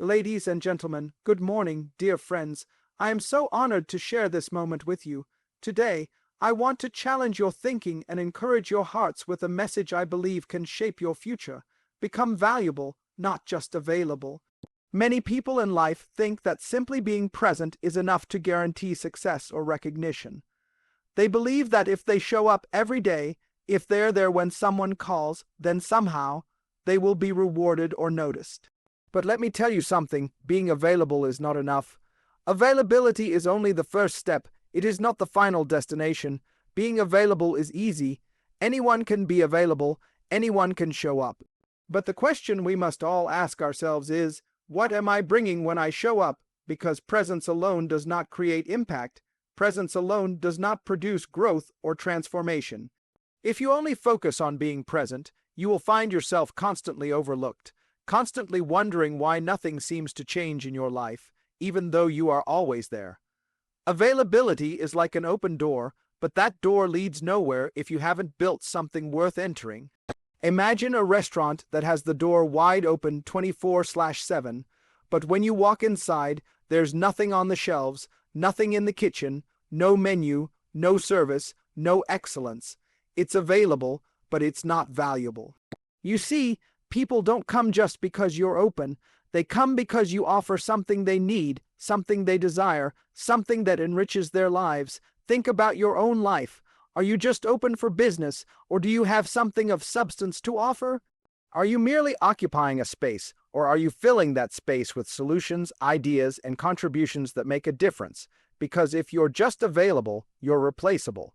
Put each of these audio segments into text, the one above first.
Ladies and gentlemen, good morning, dear friends. I am so honored to share this moment with you. Today, I want to challenge your thinking and encourage your hearts with a message I believe can shape your future. Become valuable, not just available. Many people in life think that simply being present is enough to guarantee success or recognition. They believe that if they show up every day, if they're there when someone calls, then somehow they will be rewarded or noticed. But let me tell you something, being available is not enough. Availability is only the first step. It is not the final destination. Being available is easy. Anyone can be available. Anyone can show up. But the question we must all ask ourselves is, what am I bringing when I show up? Because presence alone does not create impact. Presence alone does not produce growth or transformation. If you only focus on being present, you will find yourself constantly overlooked, constantly wondering why nothing seems to change in your life, even though you are always there. Availability is like an open door, but that door leads nowhere if you haven't built something worth entering. Imagine a restaurant that has the door wide open 24/7, but when you walk inside, there's nothing on the shelves, nothing in the kitchen, no menu, no service, no excellence. It's available, but it's not valuable. You see, people don't come just because you're open. They come because you offer something they need, something they desire, something that enriches their lives. Think about your own life. Are you just open for business, or do you have something of substance to offer? Are you merely occupying a space, or are you filling that space with solutions, ideas, and contributions that make a difference? Because if you're just available, you're replaceable.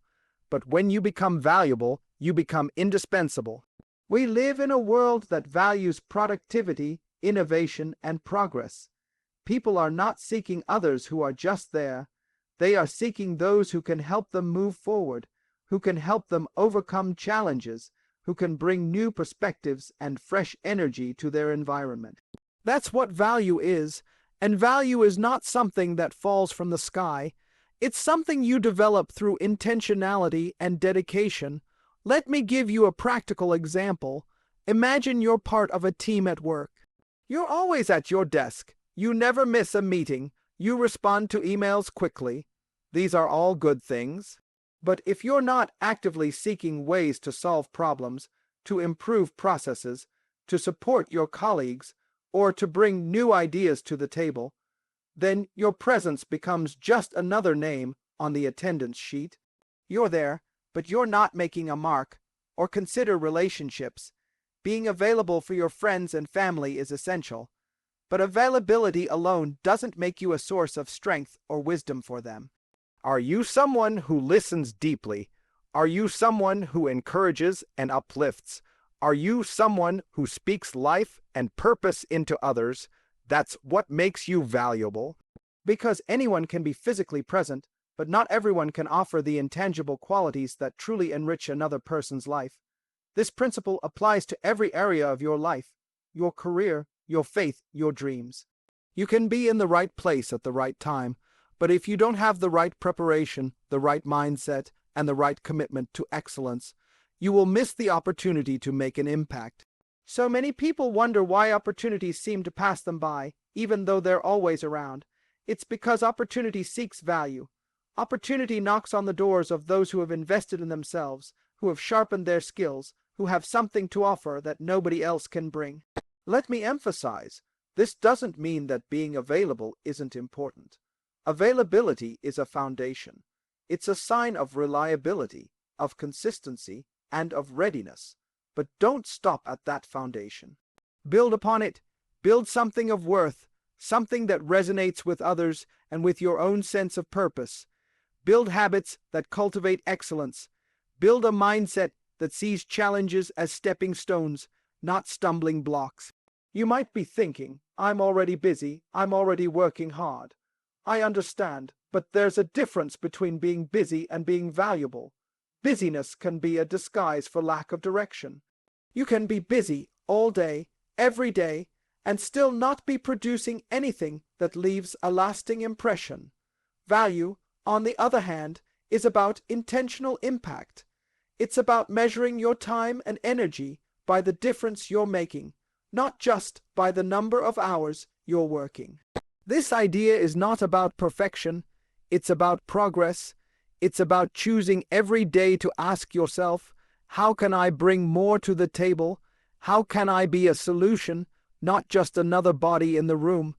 But when you become valuable, you become indispensable. We live in a world that values productivity, innovation, and progress. People are not seeking others who are just there. They are seeking those who can help them move forward, who can help them overcome challenges, who can bring new perspectives and fresh energy to their environment. That's what value is, and value is not something that falls from the sky. It's something you develop through intentionality and dedication. Let me give you a practical example. Imagine you're part of a team at work. You're always at your desk. You never miss a meeting. You respond to emails quickly. These are all good things. But if you're not actively seeking ways to solve problems, to improve processes, to support your colleagues, or to bring new ideas to the table, then your presence becomes just another name on the attendance sheet. You're there, but you're not making a mark. Or consider relationships. Being available for your friends and family is essential. But availability alone doesn't make you a source of strength or wisdom for them. Are you someone who listens deeply? Are you someone who encourages and uplifts? Are you someone who speaks life and purpose into others? That's what makes you valuable. Because anyone can be physically present, but not everyone can offer the intangible qualities that truly enrich another person's life. This principle applies to every area of your life, your career, your faith, your dreams. You can be in the right place at the right time, but if you don't have the right preparation, the right mindset, and the right commitment to excellence, you will miss the opportunity to make an impact. So many people wonder why opportunities seem to pass them by, even though they're always around. It's because opportunity seeks value. Opportunity knocks on the doors of those who have invested in themselves, who have sharpened their skills, who have something to offer that nobody else can bring. Let me emphasize, this doesn't mean that being available isn't important. Availability is a foundation. It's a sign of reliability, of consistency, and of readiness. But don't stop at that foundation. Build upon it. Build something of worth, something that resonates with others and with your own sense of purpose. Build habits that cultivate excellence. Build a mindset that sees challenges as stepping stones, not stumbling blocks. You might be thinking, I'm already busy, I'm already working hard. I understand, but there's a difference between being busy and being valuable. Busyness can be a disguise for lack of direction. You can be busy all day, every day, and still not be producing anything that leaves a lasting impression. Value, on the other hand, is about intentional impact. It's about measuring your time and energy by the difference you're making, not just by the number of hours you're working. This idea is not about perfection, it's about progress. It's about choosing every day to ask yourself, how can I bring more to the table? How can I be a solution, not just another body in the room?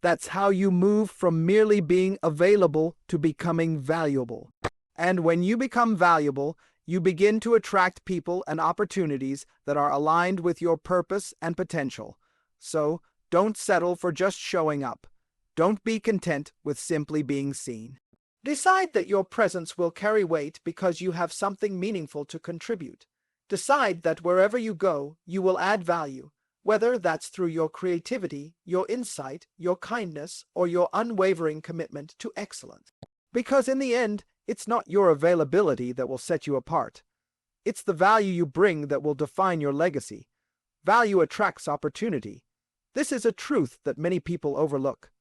That's how you move from merely being available to becoming valuable. And when you become valuable, you begin to attract people and opportunities that are aligned with your purpose and potential. So, don't settle for just showing up. Don't be content with simply being seen. Decide that your presence will carry weight because you have something meaningful to contribute. Decide that wherever you go, you will add value, whether that's through your creativity, your insight, your kindness, or your unwavering commitment to excellence. Because in the end, it's not your availability that will set you apart. It's the value you bring that will define your legacy. Value attracts opportunity. This is a truth that many people overlook.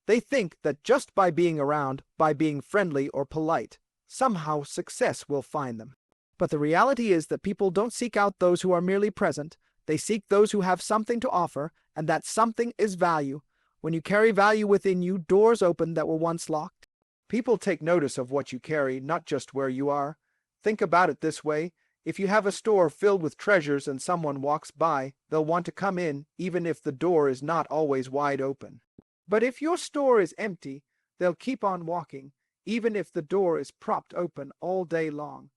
They think that just by being around, by being friendly or polite, somehow success will find them. But the reality is that people don't seek out those who are merely present. They seek those who have something to offer, and that something is value. When you carry value within you, doors open that were once locked. People take notice of what you carry, not just where you are. Think about it this way. If you have a store filled with treasures and someone walks by, they'll want to come in, even if the door is not always wide open. But if your store is empty, they'll keep on walking, even if the door is propped open all day long.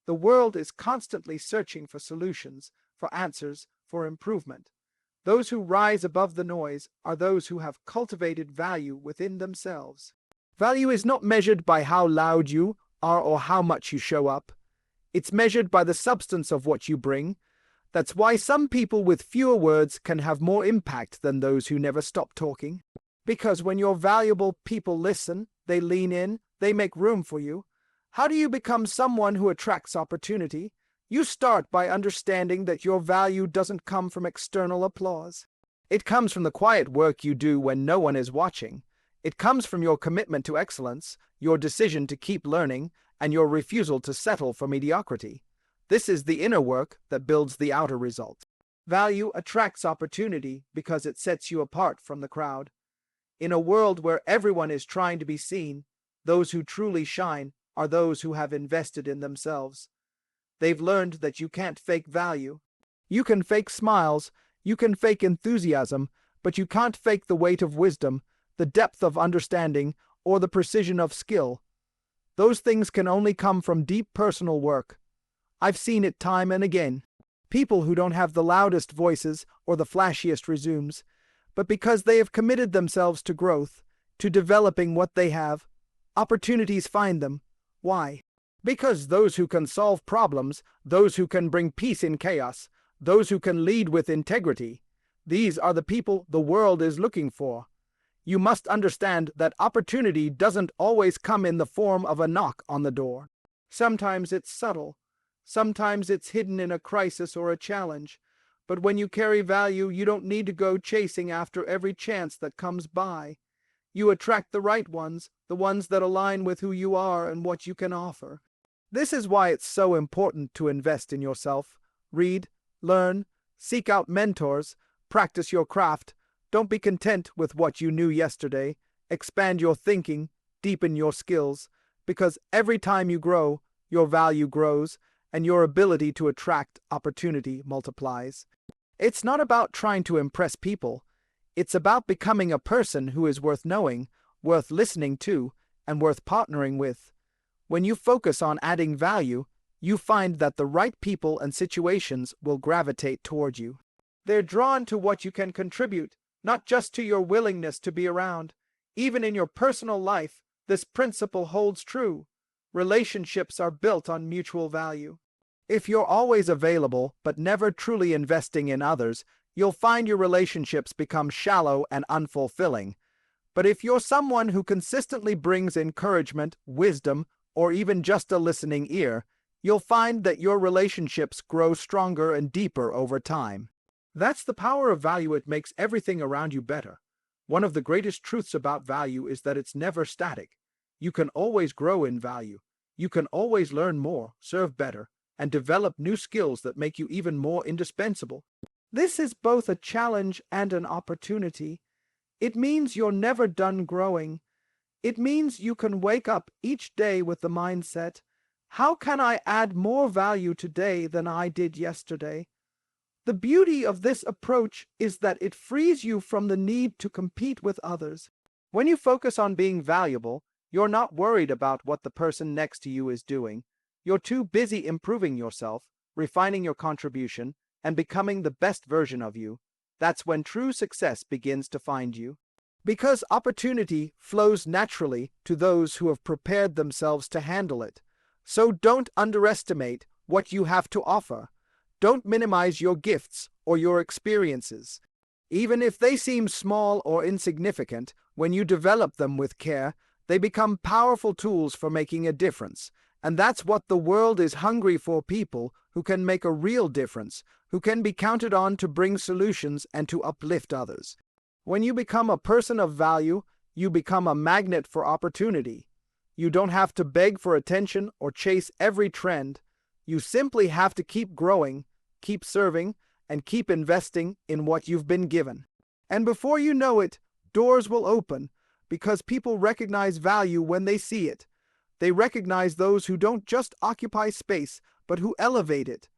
The world is constantly searching for solutions, for answers, for improvement. Those who rise above the noise are those who have cultivated value within themselves. Value is not measured by how loud you are or how much you show up. It's measured by the substance of what you bring. That's why some people with fewer words can have more impact than those who never stop talking. Because when your valuable people listen, they lean in, they make room for you. How do you become someone who attracts opportunity? You start by understanding that your value doesn't come from external applause. It comes from the quiet work you do when no one is watching. It comes from your commitment to excellence, your decision to keep learning, and your refusal to settle for mediocrity. This is the inner work that builds the outer result. Value attracts opportunity because it sets you apart from the crowd. In a world where everyone is trying to be seen, those who truly shine are those who have invested in themselves. They've learned that you can't fake value. You can fake smiles, you can fake enthusiasm, but you can't fake the weight of wisdom, the depth of understanding, or the precision of skill. Those things can only come from deep personal work. I've seen it time and again. People who don't have the loudest voices or the flashiest resumes, but because they have committed themselves to growth, to developing what they have, opportunities find them. Why? Because those who can solve problems, those who can bring peace in chaos, those who can lead with integrity, these are the people the world is looking for. You must understand that opportunity doesn't always come in the form of a knock on the door. Sometimes it's subtle. Sometimes it's hidden in a crisis or a challenge. But when you carry value, you don't need to go chasing after every chance that comes by. You attract the right ones, the ones that align with who you are and what you can offer. This is why it's so important to invest in yourself. Read, learn, seek out mentors, practice your craft. Don't be content with what you knew yesterday. Expand your thinking, deepen your skills, because every time you grow, your value grows, and your ability to attract opportunity multiplies. It's not about trying to impress people. It's about becoming a person who is worth knowing, worth listening to, and worth partnering with. When you focus on adding value, you find that the right people and situations will gravitate toward you. They're drawn to what you can contribute, not just to your willingness to be around. Even in your personal life, this principle holds true. Relationships are built on mutual value. If you're always available but never truly investing in others, you'll find your relationships become shallow and unfulfilling. But if you're someone who consistently brings encouragement, wisdom, or even just a listening ear, you'll find that your relationships grow stronger and deeper over time. That's the power of value. It makes everything around you better. One of the greatest truths about value is that it's never static. You can always grow in value. You can always learn more, serve better, and develop new skills that make you even more indispensable. This is both a challenge and an opportunity. It means you're never done growing. It means you can wake up each day with the mindset, how can I add more value today than I did yesterday? The beauty of this approach is that it frees you from the need to compete with others. When you focus on being valuable, you're not worried about what the person next to you is doing. You're too busy improving yourself, refining your contribution, and becoming the best version of you. That's when true success begins to find you. Because opportunity flows naturally to those who have prepared themselves to handle it. So don't underestimate what you have to offer. Don't minimize your gifts or your experiences. Even if they seem small or insignificant, when you develop them with care, they become powerful tools for making a difference. And that's what the world is hungry for, people who can make a real difference, who can be counted on to bring solutions and to uplift others. When you become a person of value, you become a magnet for opportunity. You don't have to beg for attention or chase every trend. You simply have to keep growing, keep serving, and keep investing in what you've been given. And before you know it, doors will open, because people recognize value when they see it. They recognize those who don't just occupy space, but who elevate it.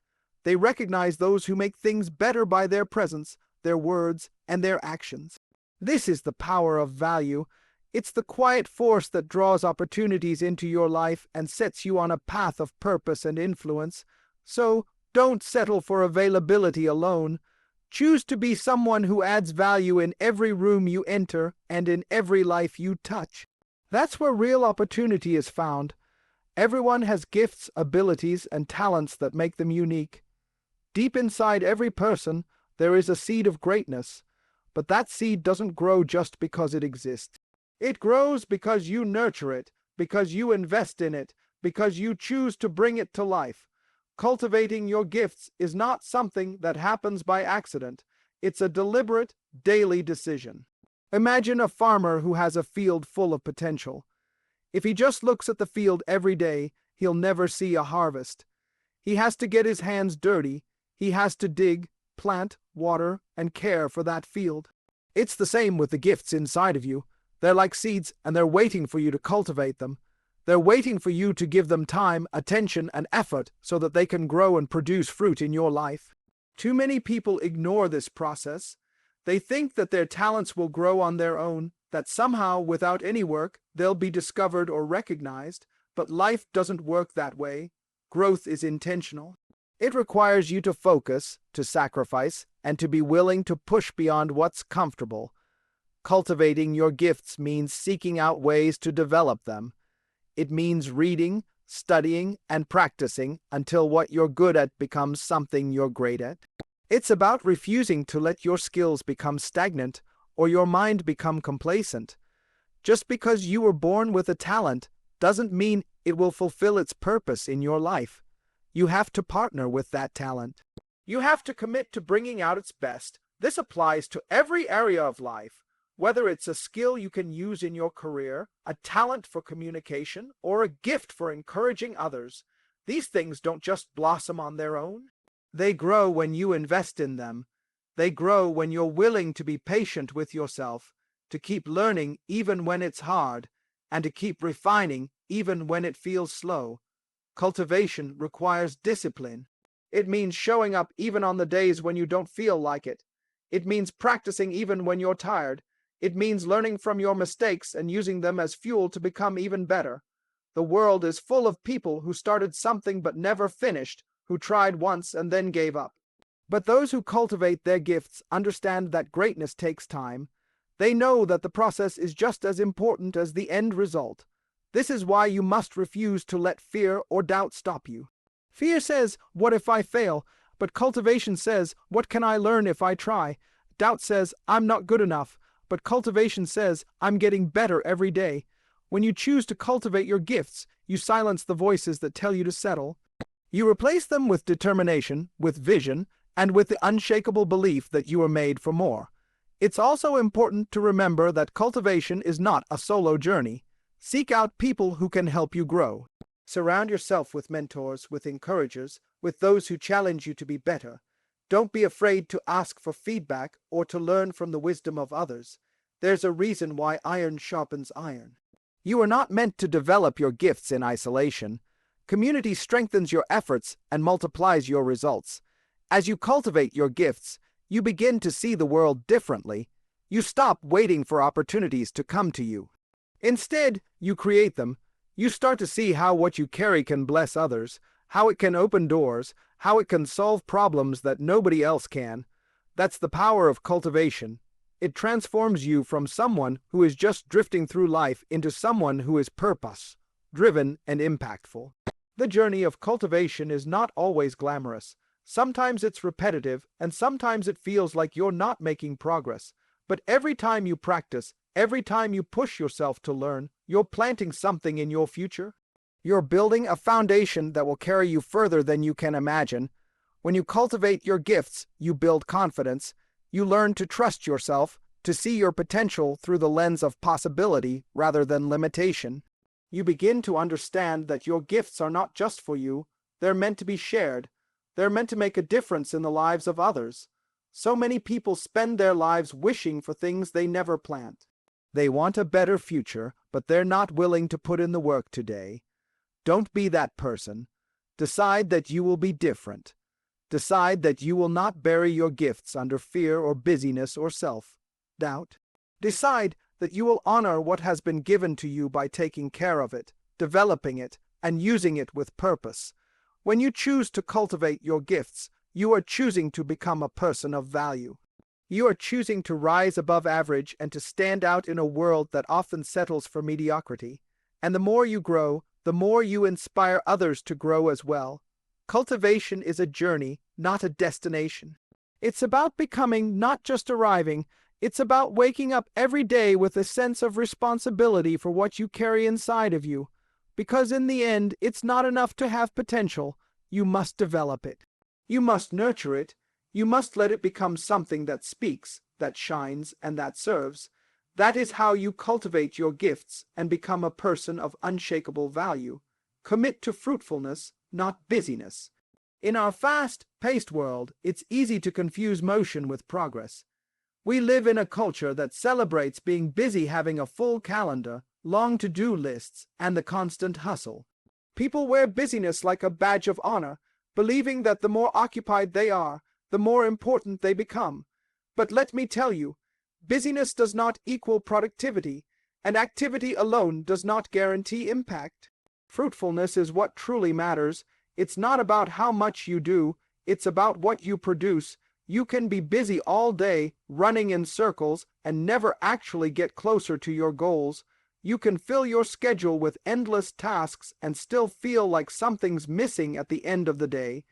They recognize those who make things better by their presence, their words, and their actions. This is the power of value. It's the quiet force that draws opportunities into your life and sets you on a path of purpose and influence. So, don't settle for availability alone. Choose to be someone who adds value in every room you enter and in every life you touch. That's where real opportunity is found. Everyone has gifts, abilities, and talents that make them unique. Deep inside every person, there is a seed of greatness, but that seed doesn't grow just because it exists. It grows because you nurture it, because you invest in it, because you choose to bring it to life. Cultivating your gifts is not something that happens by accident. It's a deliberate, daily decision. Imagine a farmer who has a field full of potential. If he just looks at the field every day, he'll never see a harvest. He has to get his hands dirty. He has to dig, plant, water, and care for that field. It's the same with the gifts inside of you. They're like seeds, and they're waiting for you to cultivate them. They're waiting for you to give them time, attention, and effort so that they can grow and produce fruit in your life. Too many people ignore this process. They think that their talents will grow on their own, that somehow, without any work, they'll be discovered or recognized, but life doesn't work that way. Growth is intentional. It requires you to focus, to sacrifice, and to be willing to push beyond what's comfortable. Cultivating your gifts means seeking out ways to develop them. It means reading, studying, and practicing until what you're good at becomes something you're great at. It's about refusing to let your skills become stagnant or your mind become complacent. Just because you were born with a talent doesn't mean it will fulfill its purpose in your life. You have to partner with that talent. You have to commit to bringing out its best. This applies to every area of life. Whether it's a skill you can use in your career, a talent for communication, or a gift for encouraging others, these things don't just blossom on their own. They grow when you invest in them. They grow when you're willing to be patient with yourself, to keep learning even when it's hard, and to keep refining even when it feels slow. Cultivation requires discipline. It means showing up even on the days when you don't feel like it. It means practicing even when you're tired. It means learning from your mistakes and using them as fuel to become even better. The world is full of people who started something but never finished, who tried once and then gave up. But those who cultivate their gifts understand that greatness takes time. They know that the process is just as important as the end result. This is why you must refuse to let fear or doubt stop you. Fear says, "What if I fail?" But cultivation says, "What can I learn if I try?" Doubt says, "I'm not good enough." But cultivation says, "I'm getting better every day." When you choose to cultivate your gifts, you silence the voices that tell you to settle. You replace them with determination, with vision, and with the unshakable belief that you are made for more. It's also important to remember that cultivation is not a solo journey. Seek out people who can help you grow. Surround yourself with mentors, with encouragers, with those who challenge you to be better. Don't be afraid to ask for feedback or to learn from the wisdom of others. There's a reason why iron sharpens iron. You are not meant to develop your gifts in isolation. Community strengthens your efforts and multiplies your results. As you cultivate your gifts, you begin to see the world differently. You stop waiting for opportunities to come to you. Instead, you create them. You start to see how what you carry can bless others, how it can open doors, how it can solve problems that nobody else can. That's the power of cultivation. It transforms you from someone who is just drifting through life into someone who is purpose-driven and impactful. The journey of cultivation is not always glamorous. Sometimes it's repetitive, and sometimes it feels like you're not making progress. But every time you practice, every time you push yourself to learn, you're planting something in your future. You're building a foundation that will carry you further than you can imagine. When you cultivate your gifts, you build confidence. You learn to trust yourself, to see your potential through the lens of possibility rather than limitation. You begin to understand that your gifts are not just for you. They're meant to be shared. They're meant to make a difference in the lives of others. So many people spend their lives wishing for things they never plant. They want a better future, but they're not willing to put in the work today. Don't be that person. Decide that you will be different. Decide that you will not bury your gifts under fear or busyness or self-doubt. Decide that you will honor what has been given to you by taking care of it, developing it, and using it with purpose. When you choose to cultivate your gifts, you are choosing to become a person of value. You are choosing to rise above average and to stand out in a world that often settles for mediocrity. And the more you grow, the more you inspire others to grow as well. Cultivation is a journey, not a destination. It's about becoming, not just arriving. It's about waking up every day with a sense of responsibility for what you carry inside of you. Because in the end, it's not enough to have potential. You must develop it. You must nurture it. You must let it become something that speaks, that shines, and that serves. That is how you cultivate your gifts and become a person of unshakable value. Commit to fruitfulness, not busyness. In our fast-paced world, it's easy to confuse motion with progress. We live in a culture that celebrates being busy, having a full calendar, long to-do lists, and the constant hustle. People wear busyness like a badge of honor, believing that the more occupied they are, the more important they become. But let me tell you, busyness does not equal productivity, and activity alone does not guarantee impact. Fruitfulness is what truly matters. It's not about how much you do, it's about what you produce. You can be busy all day, running in circles, and never actually get closer to your goals. You can fill your schedule with endless tasks and still feel like something's missing at the end of the day.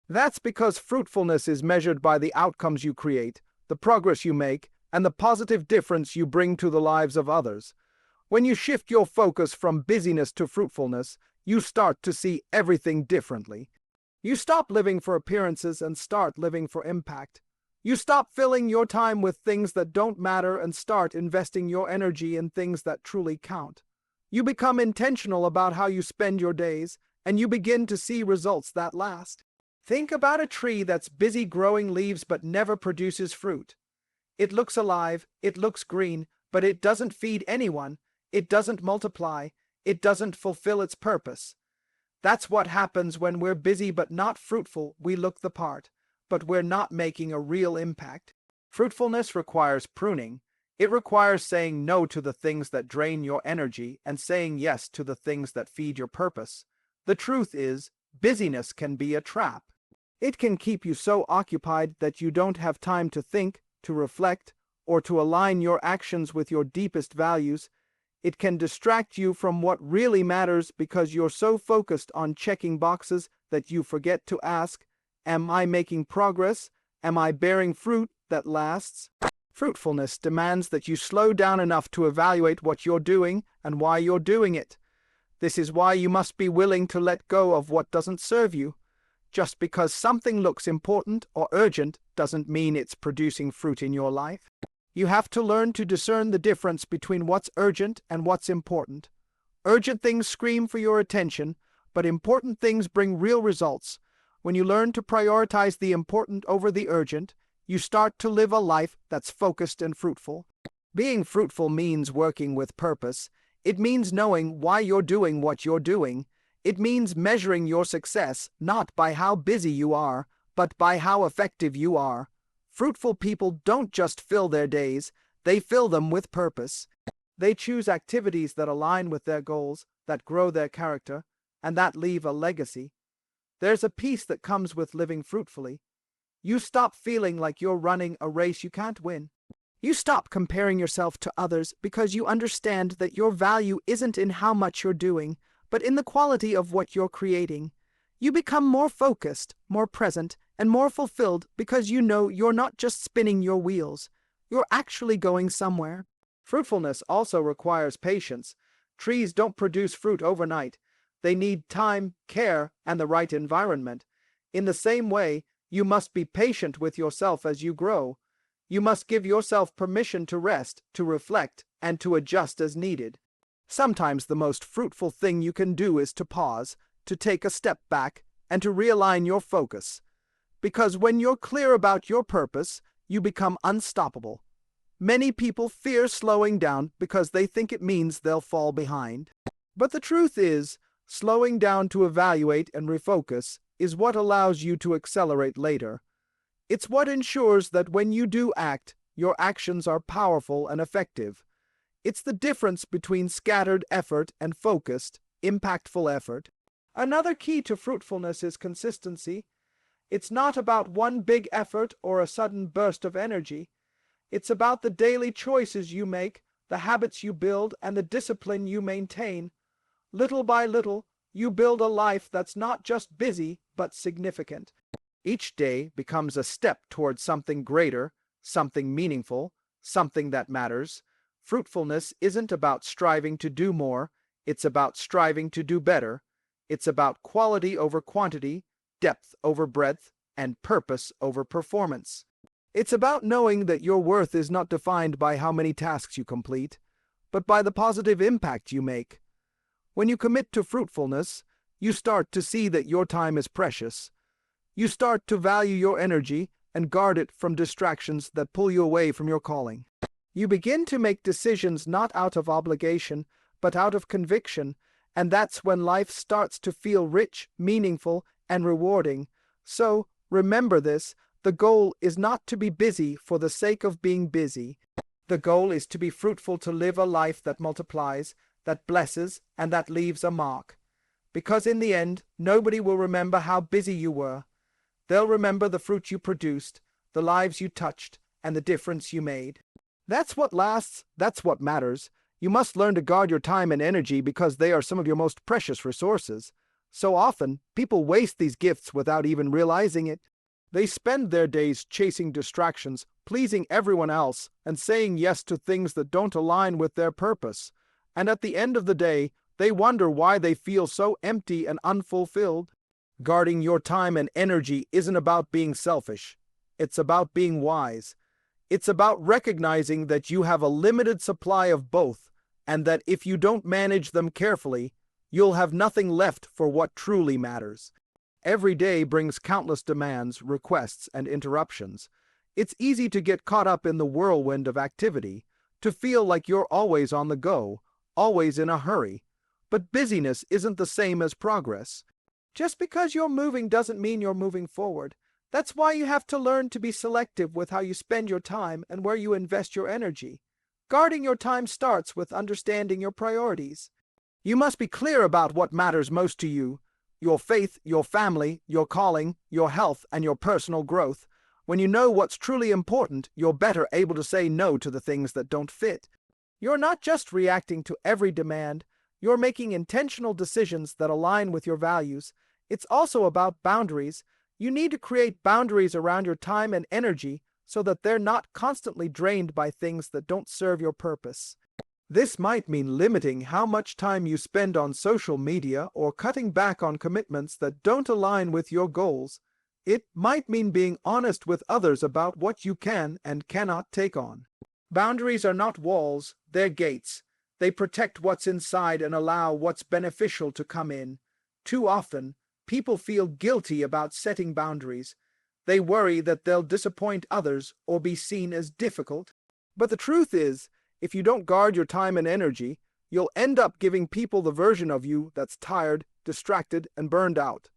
That's because fruitfulness is measured by the outcomes you create, the progress you make, and the positive difference you bring to the lives of others. When you shift your focus from busyness to fruitfulness, you start to see everything differently. You stop living for appearances and start living for impact. You stop filling your time with things that don't matter and start investing your energy in things that truly count. You become intentional about how you spend your days, and you begin to see results that last. Think about a tree that's busy growing leaves but never produces fruit. It looks alive, it looks green, but it doesn't feed anyone, it doesn't multiply, it doesn't fulfill its purpose. That's what happens when we're busy but not fruitful. We look the part, but we're not making a real impact. Fruitfulness requires pruning. It requires saying no to the things that drain your energy and saying yes to the things that feed your purpose. The truth is, busyness can be a trap. It can keep you so occupied that you don't have time to think, to reflect, or to align your actions with your deepest values. It can distract you from what really matters because you're so focused on checking boxes that you forget to ask, am I making progress? Am I bearing fruit that lasts? Fruitfulness demands that you slow down enough to evaluate what you're doing and why you're doing it. This is why you must be willing to let go of what doesn't serve you. Just because something looks important or urgent doesn't mean it's producing fruit in your life. You have to learn to discern the difference between what's urgent and what's important. Urgent things scream for your attention, but important things bring real results. When you learn to prioritize the important over the urgent, you start to live a life that's focused and fruitful. Being fruitful means working with purpose. It means knowing why you're doing what you're doing. It means measuring your success not by how busy you are, but by how effective you are. Fruitful people don't just fill their days, they fill them with purpose. They choose activities that align with their goals, that grow their character, and that leave a legacy. There's a peace that comes with living fruitfully. You stop feeling like you're running a race you can't win. You stop comparing yourself to others because you understand that your value isn't in how much you're doing, but in the quality of what you're creating. You become more focused, more present, and more fulfilled because you know you're not just spinning your wheels. You're actually going somewhere. Fruitfulness also requires patience. Trees don't produce fruit overnight. They need time, care, and the right environment. In the same way, you must be patient with yourself as you grow. You must give yourself permission to rest, to reflect, and to adjust as needed. Sometimes the most fruitful thing you can do is to pause, to take a step back, and to realign your focus. Because when you're clear about your purpose, you become unstoppable. Many people fear slowing down because they think it means they'll fall behind. But the truth is, slowing down to evaluate and refocus is what allows you to accelerate later. It's what ensures that when you do act, your actions are powerful and effective. It's the difference between scattered effort and focused, impactful effort. Another key to fruitfulness is consistency. It's not about one big effort or a sudden burst of energy. It's about the daily choices you make, the habits you build, and the discipline you maintain. Little by little, you build a life that's not just busy, but significant. Each day becomes a step towards something greater, something meaningful, something that matters. Fruitfulness isn't about striving to do more, it's about striving to do better. It's about quality over quantity, depth over breadth, and purpose over performance. It's about knowing that your worth is not defined by how many tasks you complete, but by the positive impact you make. When you commit to fruitfulness, you start to see that your time is precious. You start to value your energy and guard it from distractions that pull you away from your calling. You begin to make decisions not out of obligation, but out of conviction, and that's when life starts to feel rich, meaningful, and rewarding. So, remember this, the goal is not to be busy for the sake of being busy. The goal is to be fruitful, to live a life that multiplies, that blesses, and that leaves a mark. Because in the end, nobody will remember how busy you were. They'll remember the fruit you produced, the lives you touched, and the difference you made. That's what lasts, that's what matters. You must learn to guard your time and energy because they are some of your most precious resources. So often, people waste these gifts without even realizing it. They spend their days chasing distractions, pleasing everyone else, and saying yes to things that don't align with their purpose. And at the end of the day, they wonder why they feel so empty and unfulfilled. Guarding your time and energy isn't about being selfish. It's about being wise. It's about recognizing that you have a limited supply of both, and that if you don't manage them carefully, you'll have nothing left for what truly matters. Every day brings countless demands, requests, and interruptions. It's easy to get caught up in the whirlwind of activity, to feel like you're always on the go, always in a hurry. But busyness isn't the same as progress. Just because you're moving doesn't mean you're moving forward. That's why you have to learn to be selective with how you spend your time and where you invest your energy. Guarding your time starts with understanding your priorities. You must be clear about what matters most to you: your faith, your family, your calling, your health, and your personal growth. When you know what's truly important, you're better able to say no to the things that don't fit. You're not just reacting to every demand, you're making intentional decisions that align with your values. It's also about boundaries. You need to create boundaries around your time and energy so that they're not constantly drained by things that don't serve your purpose. This might mean limiting how much time you spend on social media or cutting back on commitments that don't align with your goals. It might mean being honest with others about what you can and cannot take on. Boundaries are not walls, they're gates. They protect what's inside and allow what's beneficial to come in. Too often, people feel guilty about setting boundaries. They worry that they'll disappoint others or be seen as difficult. But the truth is, If you don't guard your time and energy, you'll end up giving people the version of you that's tired, distracted, and burned out.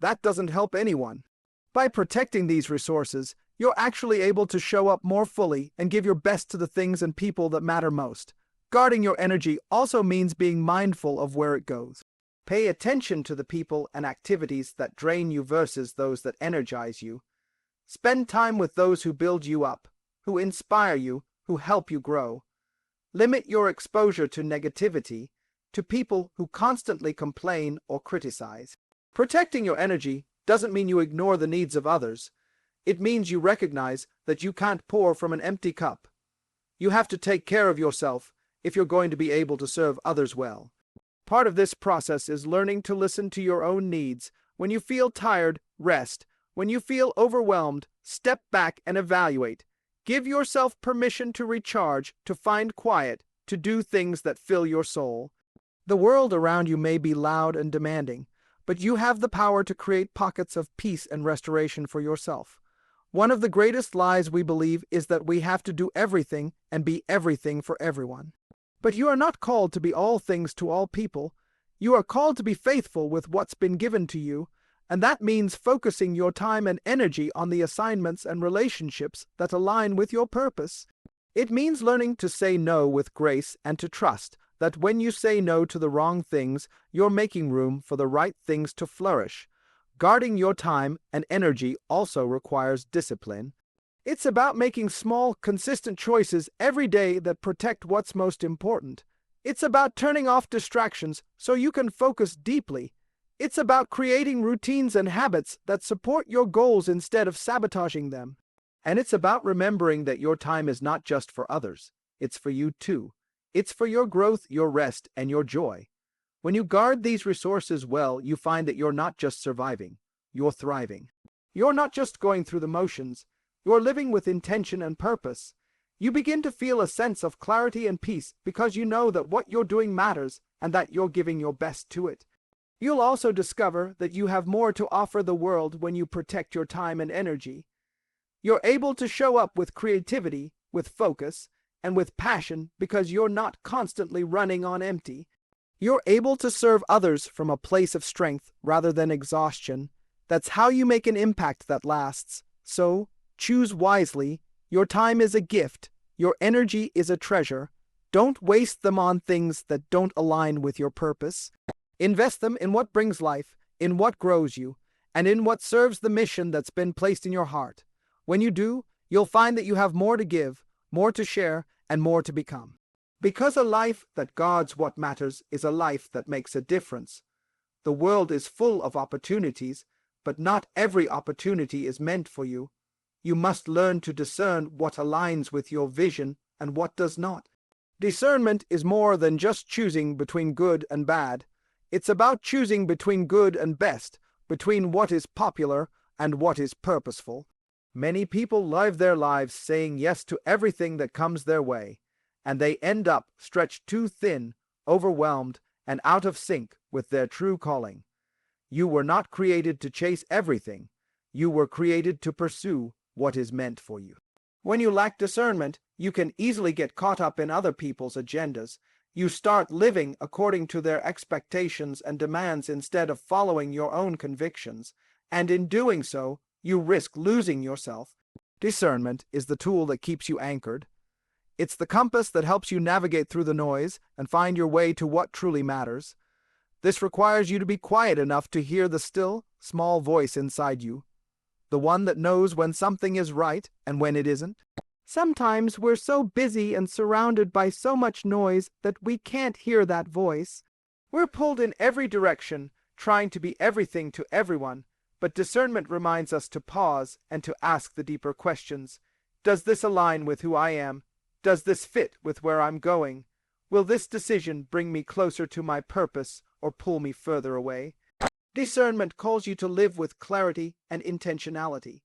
That doesn't help anyone. By protecting these resources, you're actually able to show up more fully and give your best to the things and people that matter most. Guarding your energy also means being mindful of where it goes. Pay attention to the people and activities that drain you versus those that energize you. Spend time with those who build you up, who inspire you, who help you grow. Limit your exposure to negativity, to people who constantly complain or criticize. Protecting your energy doesn't mean you ignore the needs of others. It means you recognize that you can't pour from an empty cup. You have to take care of yourself if you're going to be able to serve others well. Part of this process is learning to listen to your own needs. When you feel tired, rest. When you feel overwhelmed, step back and evaluate. Give yourself permission to recharge, to find quiet, to do things that fill your soul. The world around you may be loud and demanding, but you have the power to create pockets of peace and restoration for yourself. One of the greatest lies we believe is that we have to do everything and be everything for everyone. But you are not called to be all things to all people. You are called to be faithful with what's been given to you, and that means focusing your time and energy on the assignments and relationships that align with your purpose. It means learning to say no with grace and to trust that when you say no to the wrong things, you're making room for the right things to flourish. Guarding your time and energy also requires discipline. It's about making small, consistent choices every day that protect what's most important. It's about turning off distractions so you can focus deeply. It's about creating routines and habits that support your goals instead of sabotaging them. And it's about remembering that your time is not just for others. It's for you too. It's for your growth, your rest, and your joy. When you guard these resources well, you find that you're not just surviving, you're thriving. You're not just going through the motions, you're living with intention and purpose. You begin to feel a sense of clarity and peace because you know that what you're doing matters and that you're giving your best to it. You'll also discover that you have more to offer the world when you protect your time and energy. You're able to show up with creativity, with focus, and with passion because you're not constantly running on empty. You're able to serve others from a place of strength rather than exhaustion. That's how you make an impact that lasts. So, choose wisely. Your time is a gift. Your energy is a treasure. Don't waste them on things that don't align with your purpose. Invest them in what brings life, in what grows you, and in what serves the mission that's been placed in your heart. When you do, you'll find that you have more to give, more to share, and more to become. Because a life that guards what matters is a life that makes a difference. The world is full of opportunities, but not every opportunity is meant for you. You must learn to discern what aligns with your vision and what does not. Discernment is more than just choosing between good and bad. It's about choosing between good and best, between what is popular and what is purposeful. Many people live their lives saying yes to everything that comes their way, and they end up stretched too thin, overwhelmed, and out of sync with their true calling. You were not created to chase everything. You were created to pursue what is meant for you. When you lack discernment, you can easily get caught up in other people's agendas. You start living according to their expectations and demands instead of following your own convictions, and in doing so, you risk losing yourself. Discernment is the tool that keeps you anchored. It's the compass that helps you navigate through the noise and find your way to what truly matters. This requires you to be quiet enough to hear the still, small voice inside you, the one that knows when something is right and when it isn't. Sometimes we're so busy and surrounded by so much noise that we can't hear that voice. We're pulled in every direction, trying to be everything to everyone, but discernment reminds us to pause and to ask the deeper questions. Does this align with who I am? Does this fit with where I'm going? Will this decision bring me closer to my purpose or pull me further away? Discernment calls you to live with clarity and intentionality.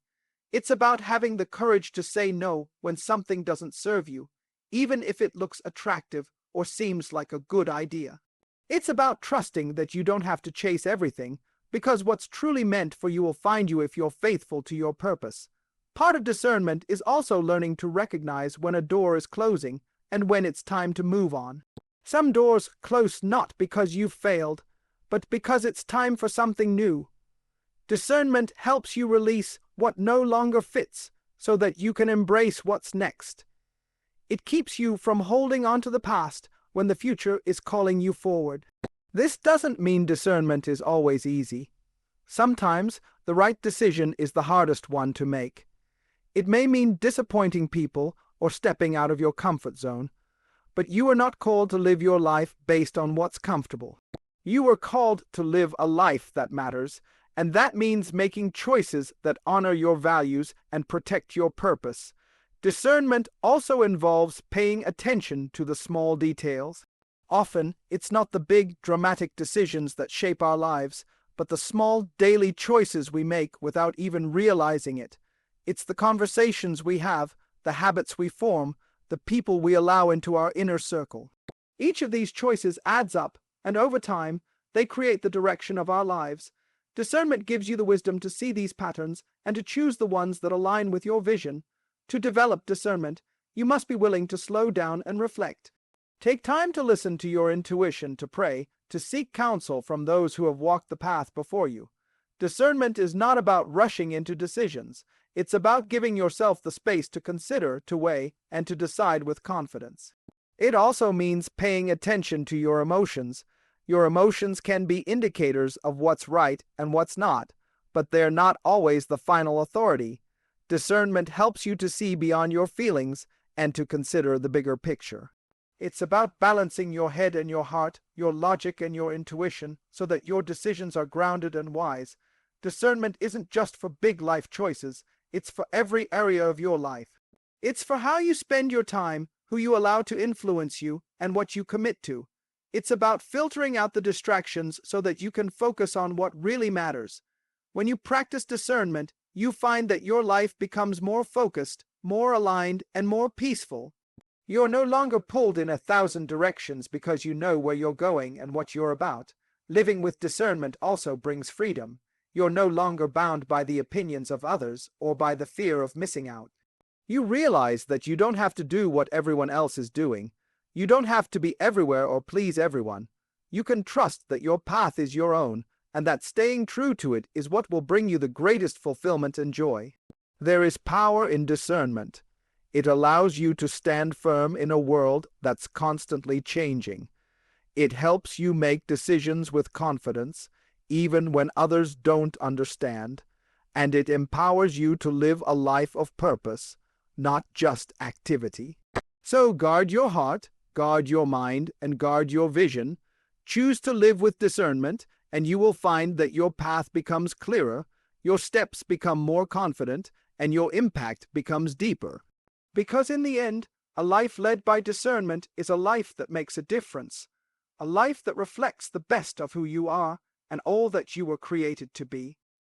It's about having the courage to say no when something doesn't serve you, even if it looks attractive or seems like a good idea. It's about trusting that you don't have to chase everything, because what's truly meant for you will find you if you're faithful to your purpose. Part of discernment is also learning to recognize when a door is closing and when it's time to move on. Some doors close not because you've failed, but because it's time for something new. Discernment helps you release what no longer fits so that you can embrace what's next. It keeps you from holding on to the past when the future is calling you forward. This doesn't mean discernment is always easy. Sometimes the right decision is the hardest one to make. It may mean disappointing people or stepping out of your comfort zone, but you are not called to live your life based on what's comfortable. You are called to live a life that matters, and that means making choices that honor your values and protect your purpose. Discernment also involves paying attention to the small details. Often, it's not the big, dramatic decisions that shape our lives, but the small, daily choices we make without even realizing it. It's the conversations we have, the habits we form, the people we allow into our inner circle. Each of these choices adds up, and over time, they create the direction of our lives. Discernment gives you the wisdom to see these patterns and to choose the ones that align with your vision. To develop discernment, you must be willing to slow down and reflect. Take time to listen to your intuition, to pray, to seek counsel from those who have walked the path before you. Discernment is not about rushing into decisions. It's about giving yourself the space to consider, to weigh, and to decide with confidence. It also means paying attention to your emotions. Your emotions can be indicators of what's right and what's not, but they're not always the final authority. Discernment helps you to see beyond your feelings and to consider the bigger picture. It's about balancing your head and your heart, your logic and your intuition, so that your decisions are grounded and wise. Discernment isn't just for big life choices, it's for every area of your life. It's for how you spend your time, who you allow to influence you, and what you commit to. It's about filtering out the distractions so that you can focus on what really matters. When you practice discernment, you find that your life becomes more focused, more aligned, and more peaceful. You're no longer pulled in 1,000 directions because you know where you're going and what you're about. Living with discernment also brings freedom. You're no longer bound by the opinions of others or by the fear of missing out. You realize that you don't have to do what everyone else is doing. You don't have to be everywhere or please everyone. You can trust that your path is your own, and that staying true to it is what will bring you the greatest fulfillment and joy. There is power in discernment. It allows you to stand firm in a world that's constantly changing. It helps you make decisions with confidence, even when others don't understand, and it empowers you to live a life of purpose, not just activity. So guard your heart, guard your mind, and guard your vision. Choose to live with discernment, and you will find that your path becomes clearer, your steps become more confident, and your impact becomes deeper. Because in the end, a life led by discernment is a life that makes a difference, a life that reflects the best of who you are and all that you were created to be.